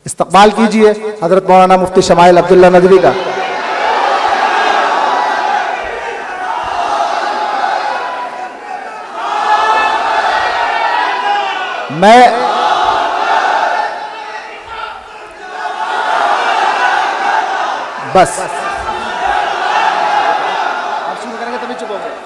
استقبال کیجئے حضرت مولانا مفتی شمائل عبداللہ ندوی کا۔ میں بس آپ شروع کریں گے تبھی چپ ہو گئے۔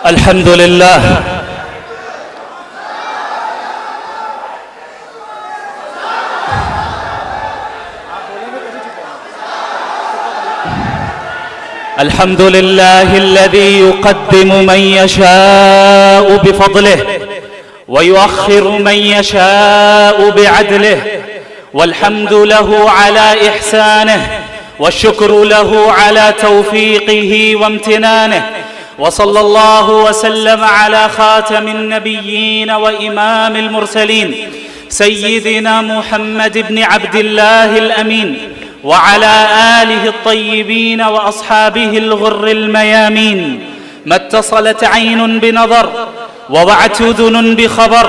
الحمد لله الحمد لله الذي يقدم من يشاء بفضله ويؤخر من يشاء بعدله، والحمد له على إحسانه والشكر له على توفيقه وامتنانه، وصلى الله وسلم على خاتم النبيين وإمام المرسلين سيدنا محمد بن عبد الله الأمين وعلى آله الطيبين وأصحابه الغر الميامين. ما اتصلت عين بنظر ووعت أذن بخبر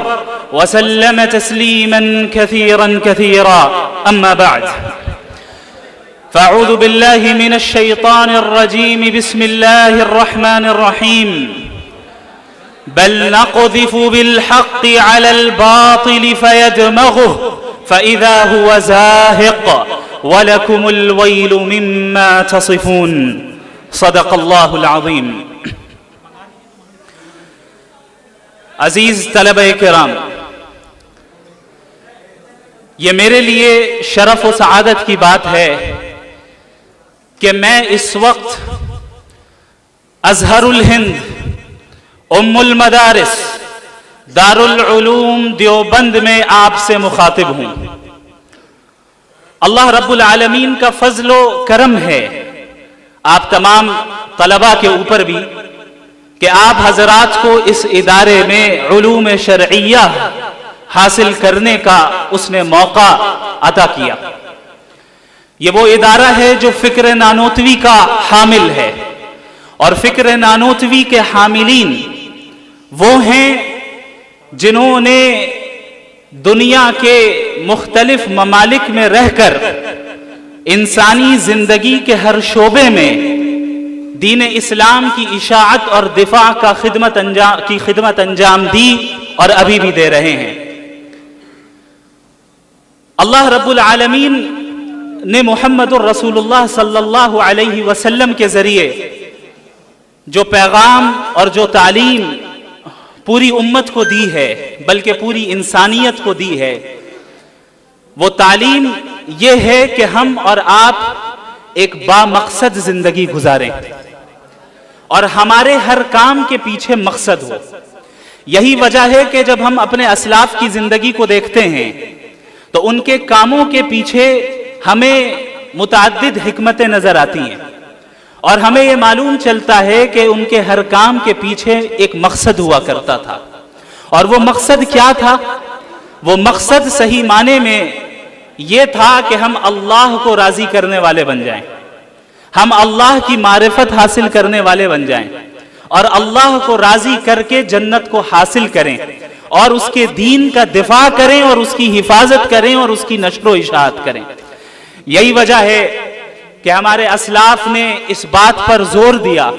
وسلم تسليما كثيرا كثيرا. أما بعد، فأعوذ بالله من الشيطان الرجيم. بسم الله الرحمن الرحيم. بل نقذف بالحق على الباطل فيدمغه فإذا هو زاهق ولكم الويل مما تصفون. صدق الله العظيم. عزیز طلبہ کرام، یہ میرے لیے شرف و سعادت کی بات ہے کہ میں اس وقت ازہر الہند ام المدارس دارالعلوم دیوبند میں آپ سے مخاطب ہوں. اللہ رب العالمین کا فضل و کرم ہے آپ تمام طلباء کے اوپر بھی کہ آپ حضرات کو اس ادارے میں علوم شرعیہ حاصل کرنے کا اس نے موقع عطا کیا. یہ وہ ادارہ ہے جو فکر نانوتوی کا حامل ہے، اور فکر نانوتوی کے حاملین وہ ہیں جنہوں نے دنیا کے مختلف ممالک میں رہ کر انسانی زندگی کے ہر شعبے میں دین اسلام کی اشاعت اور دفاع کا خدمت انجام دی اور ابھی بھی دے رہے ہیں. اللہ رب العالمین نے محمد الرسول اللہ صلی اللہ علیہ وسلم کے ذریعے جو پیغام اور جو تعلیم پوری امت کو دی ہے، بلکہ پوری انسانیت کو دی ہے، وہ تعلیم یہ ہے کہ ہم اور آپ ایک بامقصد زندگی گزاریں اور ہمارے ہر کام کے پیچھے مقصد ہو. یہی وجہ ہے کہ جب ہم اپنے اسلاف کی زندگی کو دیکھتے ہیں تو ان کے کاموں کے پیچھے ہمیں متعدد حکمتیں نظر آتی ہیں، اور ہمیں یہ معلوم چلتا ہے کہ ان کے ہر کام کے پیچھے ایک مقصد ہوا کرتا تھا. اور وہ مقصد کیا تھا؟ وہ مقصد صحیح معنی میں یہ تھا کہ ہم اللہ کو راضی کرنے والے بن جائیں، ہم اللہ کی معرفت حاصل کرنے والے بن جائیں، اور اللہ کو راضی کر کے جنت کو حاصل کریں، اور اس کے دین کا دفاع کریں، اور اس کی حفاظت کریں، اور اس کی نشر و اشاعت کریں. یہی وجہ ہے کہ ہمارے اسلاف نے اس بات پر زور دیا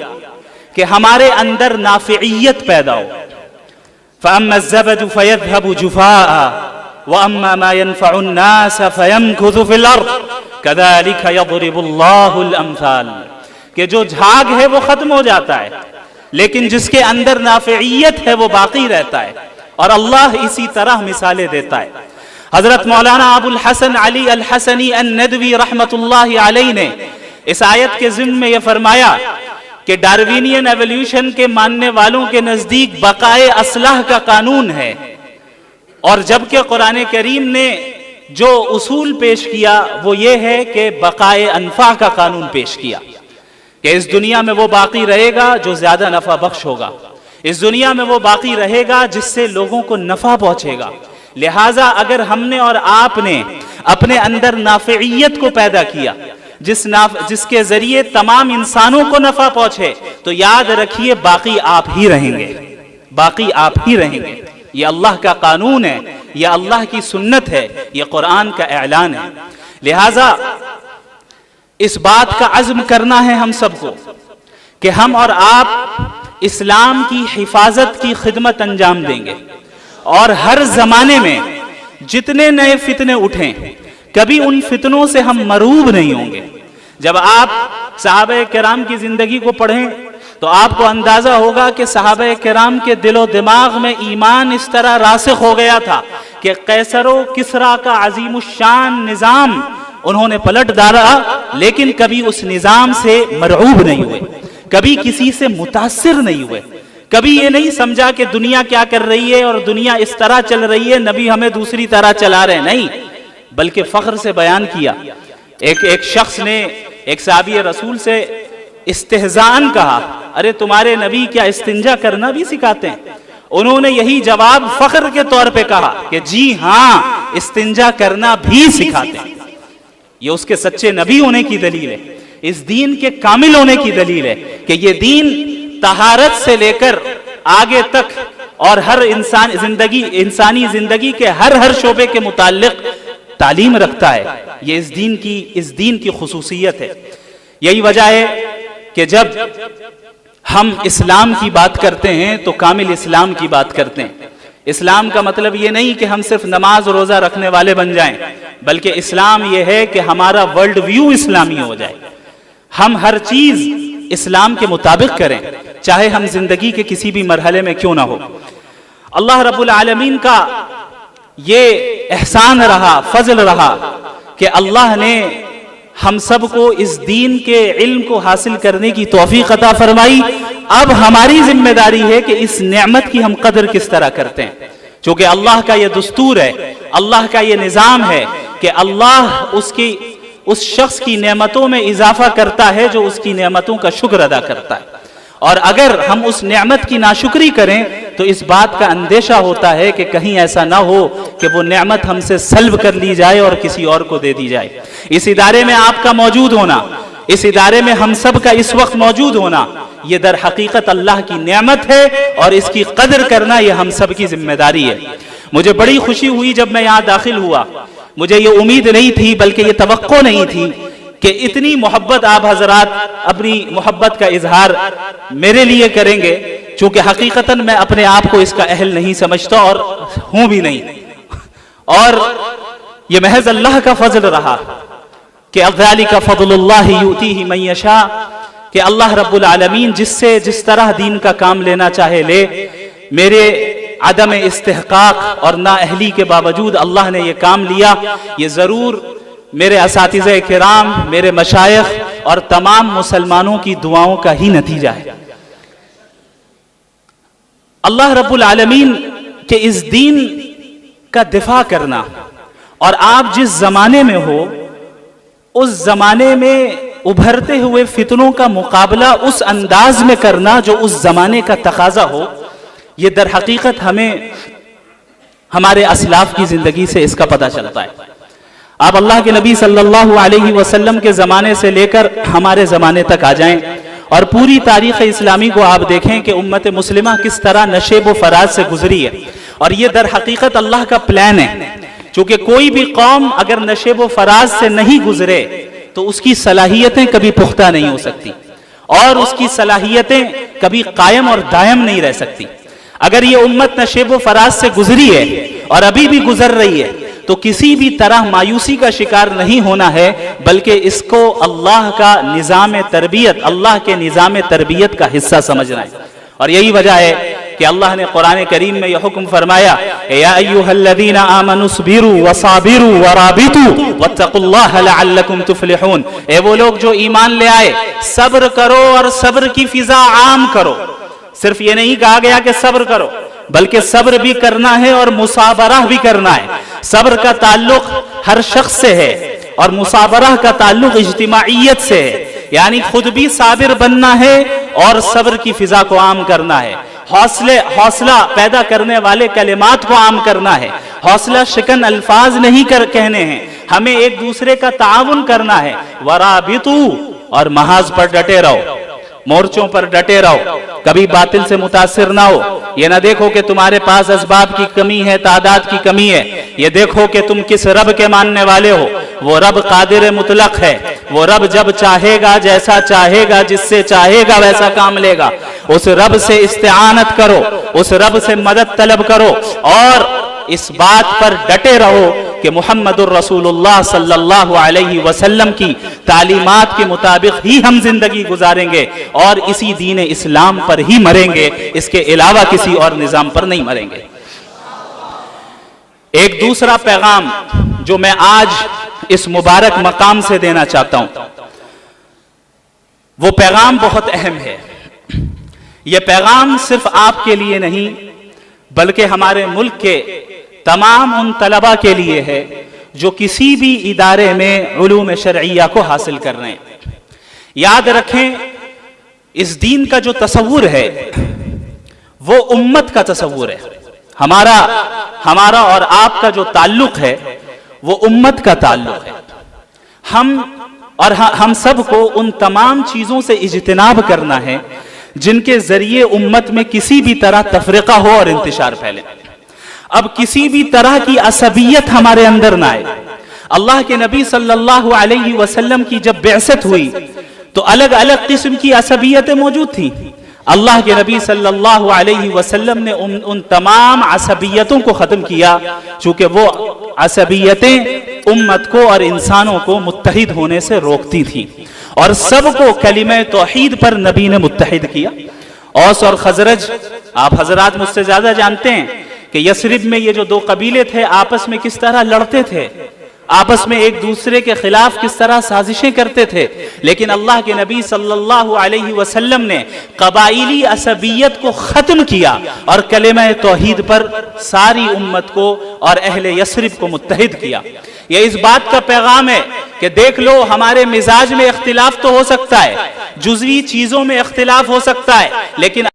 کہ ہمارے اندر نافعیت پیدا ہو. فَأَمَّا الزَّبَدُ فَيَذْهَبُ جُفَاءً وَأَمَّا مَا يَنْفَعُ النَّاسَ فَيَمْكُثُ فِي الْأَرْضِ كَذَلِكَ يَضْرِبُ اللَّهُ الْأَمْثَالَ. کہ جو جھاگ ہے وہ ختم ہو جاتا ہے، لیکن جس کے اندر نافعیت ہے وہ باقی رہتا ہے، اور اللہ اسی طرح مثالیں دیتا ہے. حضرت مولانا ابو الحسن علی الحسنی الندوی رحمت اللہ علیہ نے اس آیت کے ضمن میں یہ فرمایا کہ ڈاروینین ایولیوشن کے ماننے والوں کے نزدیک بقائے اصلاح کا قانون ہے، اور جبکہ قرآن کریم نے جو اصول پیش کیا وہ یہ ہے کہ بقائے انفع کا قانون پیش کیا کہ اس دنیا میں وہ باقی رہے گا جو زیادہ نفع بخش ہوگا، اس دنیا میں وہ باقی رہے گا جس سے لوگوں کو نفع پہنچے گا۔ لہٰذا اگر ہم نے اور آپ نے اپنے اندر نافعیت کو پیدا کیا جس کے ذریعے تمام انسانوں کو نفع پہنچے تو یاد رکھیے باقی آپ ہی رہیں گے، باقی آپ ہی رہیں گے۔ یہ اللہ کا قانون ہے، یہ اللہ کی سنت ہے، یہ قرآن کا اعلان ہے۔ لہٰذا اس بات کا عزم کرنا ہے ہم سب کو کہ ہم اور آپ اسلام کی حفاظت کی خدمت انجام دیں گے، اور ہر زمانے میں جتنے نئے فتنے اٹھیں کبھی ان فتنوں سے ہم مروب نہیں ہوں گے۔ جب آپ صحابہ کرام کی زندگی کو پڑھیں تو آپ کو اندازہ ہوگا کہ صحابہ کرام کے دل و دماغ میں ایمان اس طرح راسخ ہو گیا تھا کہ قیصر و کسریٰ کا عظیم الشان نظام انہوں نے پلٹ ڈالا، لیکن کبھی اس نظام سے مرعوب نہیں ہوئے، کبھی کسی سے متاثر نہیں ہوئے، کبھی یہ نہیں سمجھا کہ دنیا کیا کر رہی ہے اور دنیا اس طرح چل رہی ہے، نبی ہمیں دوسری طرح چلا رہے ہیں، نہیں، بلکہ فخر سے بیان کیا۔ ایک شخص نے ایک صحابی رسول سے استہزاءً کہا، ارے تمہارے نبی کیا استنجا کرنا بھی سکھاتے ہیں؟ انہوں نے یہی جواب فخر کے طور پہ کہا کہ جی ہاں، استنجا کرنا بھی سکھاتے ہیں۔ یہ اس کے سچے نبی ہونے کی دلیل ہے، اس دین کے کامل ہونے کی دلیل ہے کہ یہ دین طہارت سے لے کر آگے تک اور ہر انسانی زندگی کے ہر شعبے کے متعلق تعلیم رکھتا ہے۔ یہ اس دین کی خصوصیت ہے۔ یہی وجہ ہے کہ جب ہم اسلام کی بات کرتے ہیں تو کامل اسلام کی بات کرتے ہیں۔ اسلام کا مطلب یہ نہیں کہ ہم صرف نماز روزہ رکھنے والے بن جائیں، بلکہ اسلام یہ ہے کہ ہمارا ورلڈ ویو اسلامی ہو جائے، ہم ہر چیز اسلام کے مطابق کریں، چاہے ہم زندگی کے کسی بھی مرحلے میں کیوں نہ ہو۔ اللہ رب العالمین کا یہ احسان رہا، فضل رہا کہ اللہ نے ہم سب کو اس دین کے علم کو حاصل کرنے کی توفیق عطا فرمائی۔ اب ہماری ذمہ داری ہے کہ اس نعمت کی ہم قدر کس طرح کرتے ہیں، چونکہ اللہ کا یہ دستور ہے، اللہ کا یہ نظام ہے کہ اللہ اس شخص کی نعمتوں میں اضافہ کرتا ہے جو اس کی نعمتوں کا شکر ادا کرتا ہے، اور اگر ہم اس نعمت کی ناشکری کریں تو اس بات کا اندیشہ ہوتا ہے کہ کہیں ایسا نہ ہو کہ وہ نعمت ہم سے سلب کر لی جائے اور کسی اور کو دے دی جائے۔ اس ادارے میں آپ کا موجود ہونا، اس ادارے میں ہم سب کا اس وقت موجود ہونا، یہ در حقیقت اللہ کی نعمت ہے، اور اس کی قدر کرنا یہ ہم سب کی ذمہ داری ہے۔ مجھے بڑی خوشی ہوئی جب میں یہاں داخل ہوا، مجھے یہ امید نہیں تھی، بلکہ یہ توقع نہیں تھی کہ اتنی محبت آپ حضرات اپنی محبت کا اظہار میرے لیے کریں گے، چونکہ حقیقتاً میں اپنے آپ کو اس کا اہل نہیں سمجھتا اور ہوں بھی نہیں، اور یہ محض اللہ کا فضل رہا کہ ذَلِكَ فَضْلُ اللَّهِ يُؤْتِيهِ مَن يَشَاءُ، کہ اللہ رب العالمین جس طرح دین کا کام لینا چاہے لے۔ میرے عدم استحقاق اور نااہلی کے باوجود اللہ نے یہ کام لیا، یہ ضرور میرے اساتذہ کرام، میرے مشائخ اور تمام مسلمانوں کی دعاؤں کا ہی نتیجہ ہے۔ اللہ رب العالمین کے اس دین کا دفاع کرنا، اور آپ جس زمانے میں ہو اس زمانے میں ابھرتے ہوئے فتنوں کا مقابلہ اس انداز میں کرنا جو اس زمانے کا تقاضا ہو، یہ در حقیقت ہمیں ہمارے اسلاف کی زندگی سے اس کا پتہ چلتا ہے۔ آپ اللہ کے نبی صلی اللہ علیہ وسلم کے زمانے سے لے کر ہمارے زمانے تک آ جائیں اور پوری تاریخ اسلامی کو آپ دیکھیں کہ امت مسلمہ کس طرح نشیب و فراز سے گزری ہے، اور یہ در حقیقت اللہ کا پلان ہے، چونکہ کوئی بھی قوم اگر نشیب و فراز سے نہیں گزرے تو اس کی صلاحیتیں کبھی پختہ نہیں ہو سکتی، اور اس کی صلاحیتیں کبھی قائم اور دائم نہیں رہ سکتی۔ اگر یہ امت نشیب و فراز سے گزری ہے اور ابھی بھی گزر رہی ہے تو کسی بھی طرح مایوسی کا شکار نہیں ہونا ہے، بلکہ اس کو اللہ کا نظام تربیت، اللہ کے نظام تربیت کا حصہ سمجھنا ہے۔ اور یہی وجہ ہے کہ اللہ نے قرآن کریم میں یہ حکم فرمایا، یا ایھا الذین آمنوا اصبروا وصابروا ورابطوا واتقوا اللہ لعلکم تفلحون، اے وہ لوگ جو ایمان لے آئے، صبر کرو اور صبر کی فضا عام کرو۔ صرف یہ نہیں کہا گیا کہ صبر کرو، بلکہ صبر بھی کرنا ہے اور مصابرہ بھی کرنا ہے۔ صبر کا تعلق ہر شخص سے ہے اور مصابرہ کا تعلق اجتماعیت سے ہے، یعنی خود بھی صابر بننا ہے اور صبر کی فضا کو عام کرنا ہے، حوصلہ پیدا کرنے والے کلمات کو عام کرنا ہے، حوصلہ شکن الفاظ نہیں کہنے ہیں، ہمیں ایک دوسرے کا تعاون کرنا ہے۔ ورابطو، اور محاذ پر ڈٹے رہو، مورچوں پر ڈٹے رہو، کبھی باطل سے متاثر نہ ہو۔ یہ نہ دیکھو کہ تمہارے پاس اسباب کی کمی ہے، تعداد کی کمی ہے، یہ دیکھو کہ تم کس رب کے ماننے والے ہو۔ وہ رب قادر مطلق ہے، وہ رب جب چاہے گا جیسا چاہے گا جس سے چاہے گا ویسا کام لے گا۔ اس رب سے استعانت کرو، اس رب سے مدد طلب کرو اور اس بات پر ڈٹے رہو کہ محمد الرسول اللہ صلی اللہ علیہ وسلم کی تعلیمات کے مطابق ہی ہم زندگی گزاریں گے اور اسی دین اسلام پر ہی مریں گے، اس کے علاوہ کسی اور نظام پر نہیں مریں گے۔ ایک دوسرا پیغام جو میں آج اس مبارک مقام سے دینا چاہتا ہوں، وہ پیغام بہت اہم ہے۔ یہ پیغام صرف آپ کے لیے نہیں بلکہ ہمارے ملک کے تمام ان طلباء کے لیے ہے جو کسی بھی ادارے میں علوم شرعیہ کو حاصل کر رہے ہیں۔ یاد رکھیں، اس دین کا جو تصور ہے وہ امت کا تصور ہے۔ ہمارا اور آپ کا جو تعلق ہے وہ امت کا تعلق ہے۔ ہم سب کو ان تمام چیزوں سے اجتناب کرنا ہے جن کے ذریعے امت میں کسی بھی طرح تفرقہ ہو اور انتشار پھیلے۔ اب کسی بھی طرح کی عصبیت ہمارے اندر نہ آئے۔ اللہ کے نبی صلی اللہ علیہ وسلم کی جب بعثت ہوئی تو الگ الگ قسم کی عصبیتیں موجود تھیں۔ اللہ کے نبی صلی اللہ علیہ وسلم نے ان تمام عصبیتوں کو ختم کیا، چونکہ وہ عصبیتیں امت کو اور انسانوں کو متحد ہونے سے روکتی تھیں اور سب کو کلمہ توحید پر نبی نے متحد کیا۔ اوس اور خزرج، آپ حضرات مجھ سے زیادہ جانتے ہیں کہ یثرب میں یہ جو دو قبیلے تھے آپس میں کس طرح لڑتے تھے، آپس میں ایک دوسرے کے خلاف کس طرح سازشیں کرتے تھے، لیکن اللہ کے نبی صلی اللہ علیہ وسلم نے قبائلی عصبیت کو ختم کیا اور کلمہ توحید پر ساری امت کو اور اہل یثرب کو متحد کیا۔ یہ اس بات کا پیغام ہے کہ دیکھ لو، ہمارے مزاج میں اختلاف تو ہو سکتا ہے، جزوی چیزوں میں اختلاف ہو سکتا ہے، لیکن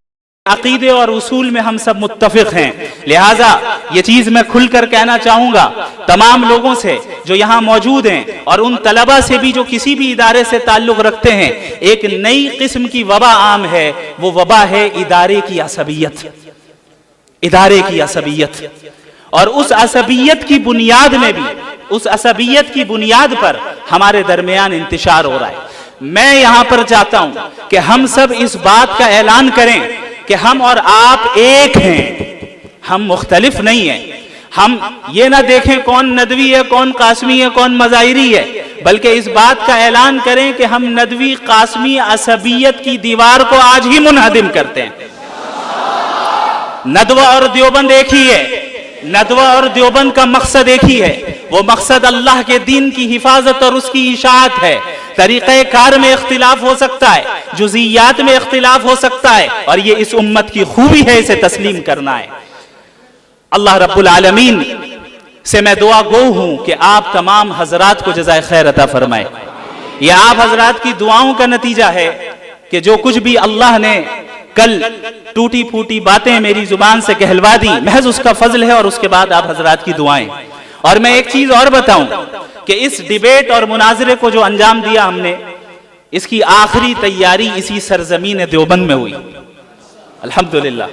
عقیدے اور اصول میں ہم سب متفق ہیں۔ لہٰذا یہ چیز میں کھل کر کہنا چاہوں گا تمام لوگوں سے جو یہاں موجود ہیں اور ان طلباء سے بھی جو کسی بھی ادارے سے تعلق رکھتے ہیں، ایک نئی قسم کی وبا عام ہے، وہ وبا ہے ادارے کی عصبیت، ادارے کی عصبیت۔ اور اس عصبیت کی بنیاد میں بھی، اس عصبیت کی بنیاد پر ہمارے درمیان انتشار ہو رہا ہے۔ میں یہاں پر چاہتا ہوں کہ ہم سب اس بات کا اعلان کریں کہ ہم اور آپ ایک ہیں، ہم مختلف نہیں ہیں۔ ہم یہ نہ دیکھیں کون ندوی ہے، کون قاسمی ہے، کون مظاہری ہے، بلکہ اس بات کا اعلان کریں کہ ہم ندوی قاسمی عصبیت کی دیوار کو آج ہی منہدم کرتے ہیں۔ ندوہ اور دیوبند ایک ہی ہے، ندوہ اور دیوبند کا مقصد ایک ہی ہے، وہ مقصد اللہ کے دین کی حفاظت اور اس کی اشاعت ہے۔ طریقہ کار میں اختلاف ہو سکتا ہے، جزئیات میں اختلاف ہو سکتا ہے، اور یہ اس امت کی خوبی ہے، اسے تسلیم کرنا ہے۔ اللہ رب العالمین سے میں دعا گو ہوں کہ آپ تمام حضرات کو جزائے خیر عطا فرمائے۔ یہ آپ حضرات کی دعاؤں کا نتیجہ ہے کہ جو کچھ بھی اللہ نے کل ٹوٹی پھوٹی باتیں میری زبان سے کہلوا دی، محض اس کا فضل ہے اور اس کے بعد آپ حضرات کی دعائیں۔ اور میں ایک چیز اور بتاؤں کہ اس ڈیبیٹ اور مناظرے کو جو انجام دیا ہم نے، اس کی آخری تیاری اسی سرزمین دیوبند میں ہوئی، الحمدللہ۔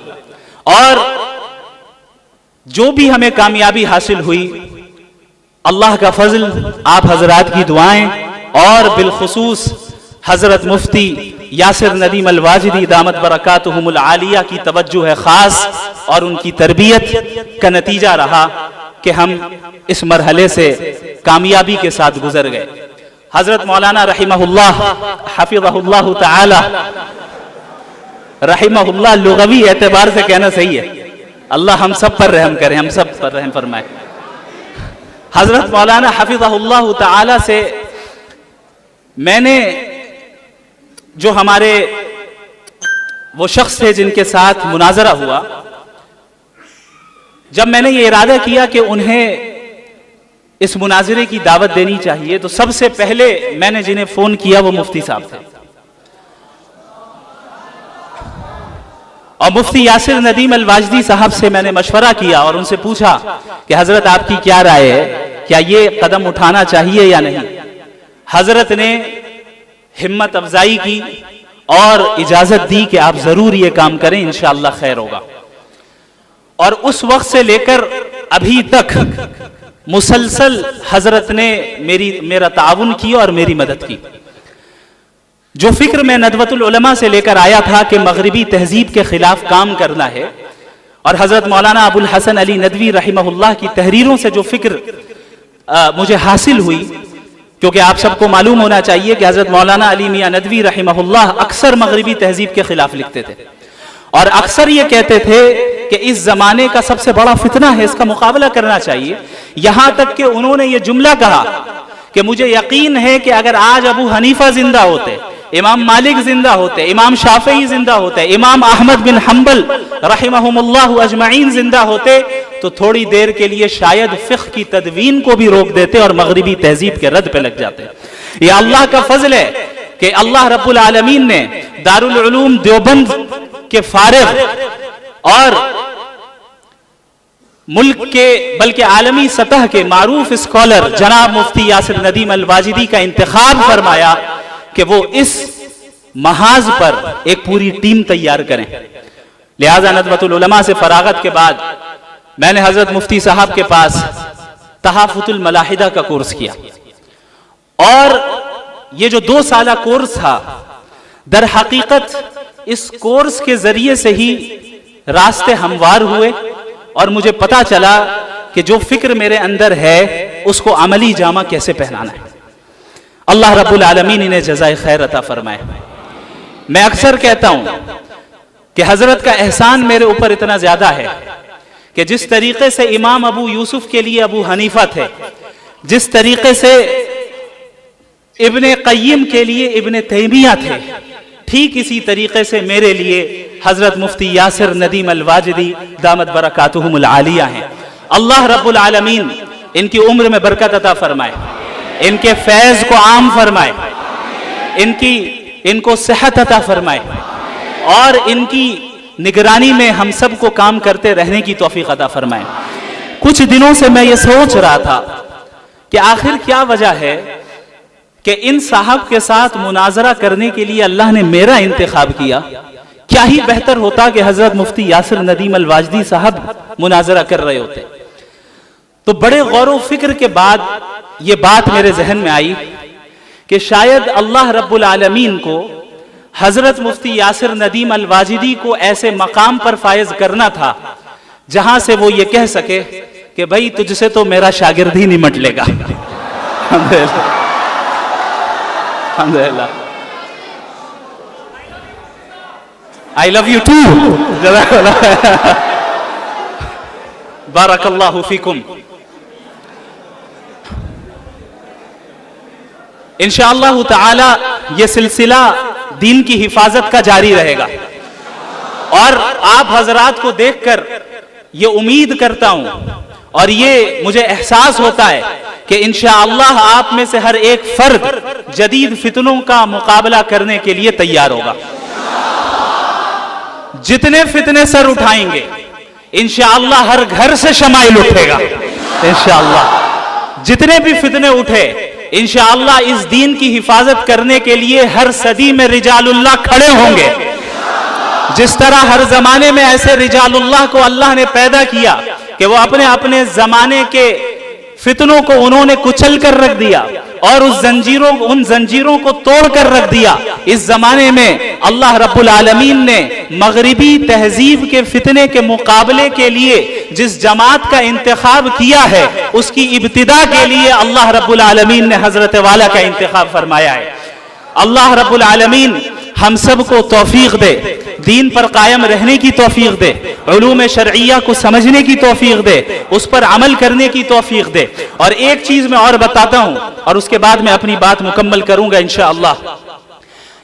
اور جو بھی ہمیں کامیابی حاصل ہوئی، اللہ کا فضل، آپ حضرات کی دعائیں، اور بالخصوص حضرت مفتی یاسر ندیم الواجدی دامت برکاتہم العالیہ کی توجہ ہے خاص اور ان کی تربیت کا نتیجہ رہا کہ ہم اس مرحلے سے کامیابی کے ساتھ گزر گئے۔ حضرت مولانا رحمہ اللہ حفظہ اللہ تعالی، رحمہ اللہ لغوی اعتبار سے کہنا صحیح ہے، اللہ ہم سب پر رحم کرے، ہم سب پر رحم فرمائے۔ حضرت مولانا حفظہ اللہ تعالی سے میں نے، جو ہمارے وہ شخص تھے جن کے ساتھ مناظرہ ہوا، جب میں نے یہ ارادہ کیا کہ انہیں اس مناظرے کی دعوت دینی چاہیے تو سب سے پہلے میں نے جنہیں فون کیا وہ مفتی صاحب تھے، اور مفتی یاسر ندیم الواجدی صاحب سے میں نے مشورہ کیا اور ان سے پوچھا کہ حضرت آپ کی کیا رائے ہے، کیا یہ قدم اٹھانا چاہیے یا نہیں؟ حضرت نے ہمت افزائی کی اور اجازت دی کہ آپ ضرور یہ کام کریں، انشاءاللہ خیر ہوگا۔ اور اس وقت سے لے کر ابھی تک مسلسل حضرت نے میرا تعاون کیا اور میری مدد کی۔ جو فکر میں ندوۃ العلماء سے لے کر آیا تھا کہ مغربی تہذیب کے خلاف کام کرنا ہے، اور حضرت مولانا ابو الحسن علی ندوی رحمہ اللہ کی تحریروں سے جو فکر مجھے حاصل ہوئی، کیونکہ آپ سب کو معلوم ہونا چاہیے کہ حضرت مولانا علی میاں ندوی رحمہ اللہ اکثر مغربی تہذیب کے خلاف لکھتے تھے، اور اکثر یہ کہتے تھے کہ اس زمانے کا سب سے بڑا فتنہ ہے، اس کا مقابلہ کرنا چاہیے۔ یہاں تک کہ انہوں نے یہ جملہ کہا کہ مجھے یقین ہے کہ اگر آج ابو حنیفہ زندہ ہوتے، امام مالک زندہ ہوتے، امام شافعی زندہ ہوتے، امام احمد بن حنبل رحمہم اللہ اجمعین زندہ ہوتے، تو تھوڑی دیر کے لیے شاید فقہ کی تدوین کو بھی روک دیتے اور مغربی تہذیب کے رد پہ لگ جاتے۔ یہ اللہ کا فضل ہے کہ اللہ رب العالمین نے دارالعلوم دیوبند کے فارغ اور ملک کے بلکہ عالمی سطح کے معروف اسکالر جناب مفتی یاسر ندیم الواجدی کا انتخاب فرمایا کہ وہ اس محاذ پر ایک پوری ٹیم تیار کریں۔ لہذا ندوۃ العلماء سے فراغت کے بعد میں نے حضرت مفتی صاحب کے پاس تحافظ الملاحدہ کا کورس کیا، اور یہ جو 2 سالہ کورس تھا، در حقیقت اس کورس کے ذریعے سے ہی راستے ہموار ہوئے اور مجھے پتا چلا کہ جو فکر میرے اندر ہے اس کو عملی جامہ کیسے پہنانا ہے۔ اللہ رب العالمین انہیں جزائے خیر عطا فرمائے۔ میں اکثر کہتا ہوں کہ حضرت کا احسان میرے اوپر اتنا زیادہ ہے کہ جس طریقے سے امام ابو یوسف کے لیے ابو حنیفہ تھے، جس طریقے سے ابن قیم کے لیے ابن تیمیہ تھے، ٹھیک اسی طریقے سے میرے لیے حضرت مفتی یاسر ندیم الواجدی دامت برکاتہم العالیہ ہیں۔ اللہ رب العالمین ان کی عمر میں برکت عطا فرمائے، ان کے فیض کو عام فرمائے، ان کو صحت عطا فرمائے، اور ان کی نگرانی میں ہم سب کو کام کرتے رہنے کی توفیق عطا فرمائے۔ کچھ دنوں سے میں یہ سوچ رہا تھا کہ آخر کیا وجہ ہے کہ ان صاحب کے ساتھ مناظرہ کرنے کے لیے اللہ نے میرا انتخاب کیا۔ کیا ہی بہتر ہوتا کہ حضرت مفتی یاسر ندیم الواجدی صاحب مناظرہ کر رہے ہوتے۔ تو بڑے غور و فکر کے بعد یہ بات میرے ذہن میں آئی کہ شاید اللہ رب العالمین کو حضرت مفتی یاسر ندیم الواجدی کو ایسے مقام پر فائز کرنا تھا جہاں سے وہ یہ کہہ سکے کہ بھائی تجھ سے تو میرا شاگرد ہی نمٹ لے گا۔ الحمدللہ I love you too. بارک اللہ فیکم۔ انشاءاللہ تعالی یہ سلسلہ دین کی حفاظت کا جاری رہے گا، اور آپ حضرات کو دیکھ کر یہ امید کرتا ہوں اور یہ مجھے احساس ہوتا ہے کہ انشاءاللہ آپ میں سے ہر ایک فرد جدید فتنوں کا مقابلہ کرنے کے لیے تیار ہوگا۔ جتنے فتنے سر اٹھائیں گے انشاءاللہ ہر گھر سے شمائل اٹھے گا انشاءاللہ۔ جتنے بھی فتنے اٹھے انشاءاللہ اس دین کی حفاظت کرنے کے لیے ہر صدی میں رجال اللہ کھڑے ہوں گے۔ جس طرح ہر زمانے میں ایسے رجال اللہ کو اللہ نے پیدا کیا کہ وہ اپنے اپنے زمانے کے فتنوں کو انہوں نے کچل کر رکھ دیا اور ان زنجیروں کو توڑ کر رکھ دیا، اس زمانے میں اللہ رب العالمین نے مغربی تہذیب کے فتنے کے مقابلے کے لیے جس جماعت کا انتخاب کیا ہے اس کی ابتدا کے لیے اللہ رب العالمین نے حضرت والا کا انتخاب فرمایا ہے۔ اللہ رب العالمین ہم سب کو توفیق دے، دین پر قائم رہنے کی توفیق دے، علوم شرعیہ کو سمجھنے کی توفیق دے، اس پر عمل کرنے کی توفیق دے۔ اور ایک چیز میں اور بتاتا ہوں اور اس کے بعد میں اپنی بات مکمل کروں گا انشاءاللہ۔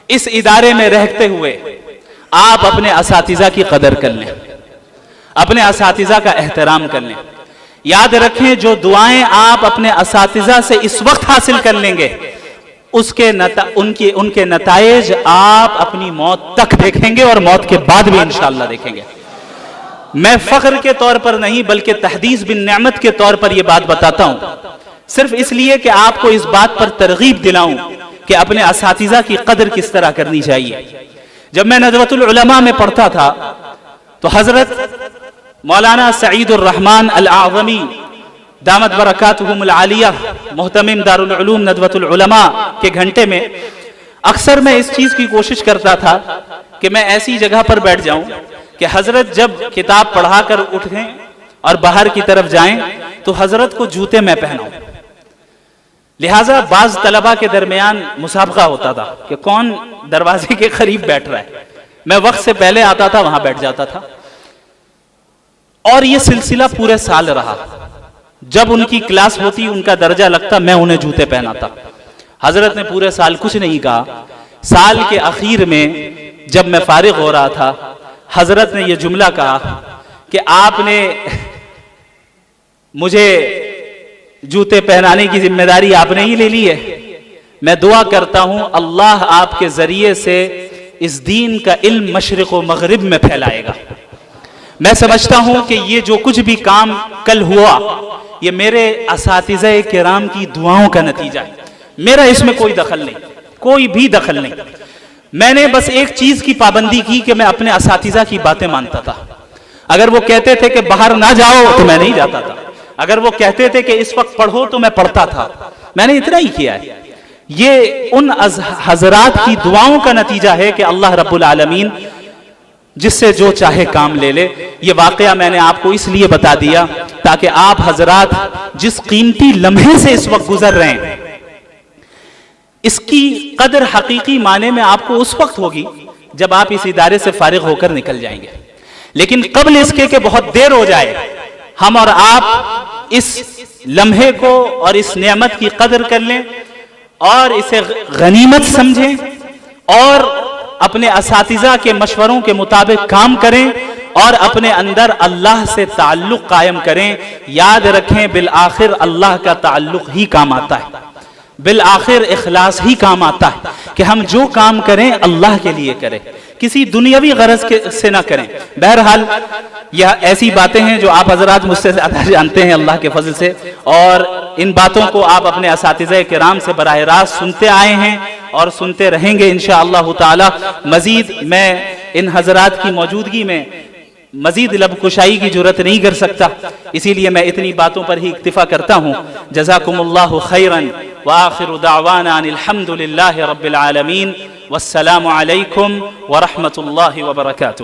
اس ادارے میں رہتے ہوئے آپ اپنے اساتذہ کی قدر کر لیں، اپنے اساتذہ کا احترام کر لیں. یاد رکھیں جو دعائیں آپ اپنے اساتذہ سے اس وقت حاصل کر لیں گے ان کے نتائج آپ اپنی موت تک دیکھیں گے اور موت کے بعد بھی انشاءاللہ دیکھیں گے. میں فخر کے طور پر نہیں بلکہ تحدیث بن نعمت کے طور پر یہ بات بتاتا ہوں، صرف اس لیے کہ آپ کو اس بات پر ترغیب دلاؤں کہ اپنے اساتذہ کی قدر کس طرح کرنی چاہیے. جب میں ندوۃ العلماء میں پڑھتا تھا تو حضرت مولانا سعید الرحمن الاعظمی دامت برکاتہم العالیہ محتمم دارالعلوم ندوۃ العلماء کے گھنٹے میں اکثر میں اس چیز کی کوشش کرتا تھا کہ میں ایسی جگہ پر بیٹھ جاؤں کہ حضرت جب کتاب پڑھا کر اٹھیں اور باہر کی طرف جائیں تو حضرت کو جوتے میں پہناؤں. لہٰذا بعض طلبہ کے درمیان مسابقہ ہوتا تھا کہ کون دروازے کے قریب بیٹھ رہا ہے. میں وقت سے پہلے آتا تھا، وہاں بیٹھ جاتا تھا، اور یہ سلسلہ پورے سال رہا. جب ان کی کلاس ہوتی ان کا درجہ لگتا میں انہیں جوتے پہناتا. حضرت نے پورے سال کچھ نہیں کہا. سال کے اخیر میں جب میں فارغ ہو رہا تھا حضرت نے یہ جملہ کہا کہ آپ نے مجھے جوتے پہنانے کی ذمہ داری آپ نے ہی لے لی ہے. میں دعا کرتا ہوں اللہ آپ کے ذریعے سے اس دین کا علم مشرق و مغرب میں پھیلائے گا. میں سمجھتا ہوں کہ یہ جو کچھ بھی کام کل ہوا یہ میرے اساتذہ کرام کی دعاؤں کا نتیجہ ہے. میرا اس میں کوئی دخل نہیں، کوئی بھی دخل نہیں. میں نے بس ایک چیز کی پابندی کی کہ میں اپنے اساتذہ کی باتیں مانتا تھا. اگر وہ کہتے تھے کہ باہر نہ جاؤ تو میں نہیں جاتا تھا. اگر وہ کہتے تھے کہ اس وقت پڑھو تو میں پڑھتا تھا. میں نے اتنا ہی کیا ہے. یہ ان حضرات کی دعاؤں کا نتیجہ ہے کہ اللہ رب العالمین جس سے جو چاہے کام لے لے. یہ واقعہ میں نے آپ کو اس لیے بتا دیا تاکہ آپ حضرات جس قیمتی لمحے سے اس وقت گزر رہے ہیں اس کی قدر حقیقی معنی میں آپ کو اس وقت ہوگی جب آپ اس ادارے سے فارغ ہو کر نکل جائیں گے. لیکن قبل اس کے کہ بہت دیر ہو جائے ہم اور آپ اس لمحے کو اور اس نعمت کی قدر کر لیں اور اسے غنیمت سمجھیں اور اپنے اساتذہ کے مشوروں کے مطابق کام کریں اور اپنے اندر اللہ سے تعلق قائم کریں. یاد رکھیں بالآخر اللہ کا تعلق ہی کام آتا ہے، بالآخر اخلاص ہی کام آتا ہے کہ ہم جو کام کریں اللہ کے لیے کریں، کسی دنیاوی غرض سے نہ کریں. بہرحال یہ ایسی باتیں ہیں جو آپ حضرات مجھ سے زیادہ جانتے ہیں اللہ کے فضل سے، اور ان باتوں کو آپ اپنے اساتذہ کرام سے براہ راست سنتے آئے ہیں اور سنتے رہیں گے انشاءاللہ تعالی. مزید میں ان حضرات کی موجودگی میں مزید لب کشائی کی جرت نہیں کر سکتا، اسی لیے میں اتنی باتوں پر ہی اکتفا کرتا ہوں. جزاکم اللہ خیرا وآخر دعوانا ان الحمد للہ رب العالمین والسلام علیکم ورحمۃ اللہ وبرکاتہ.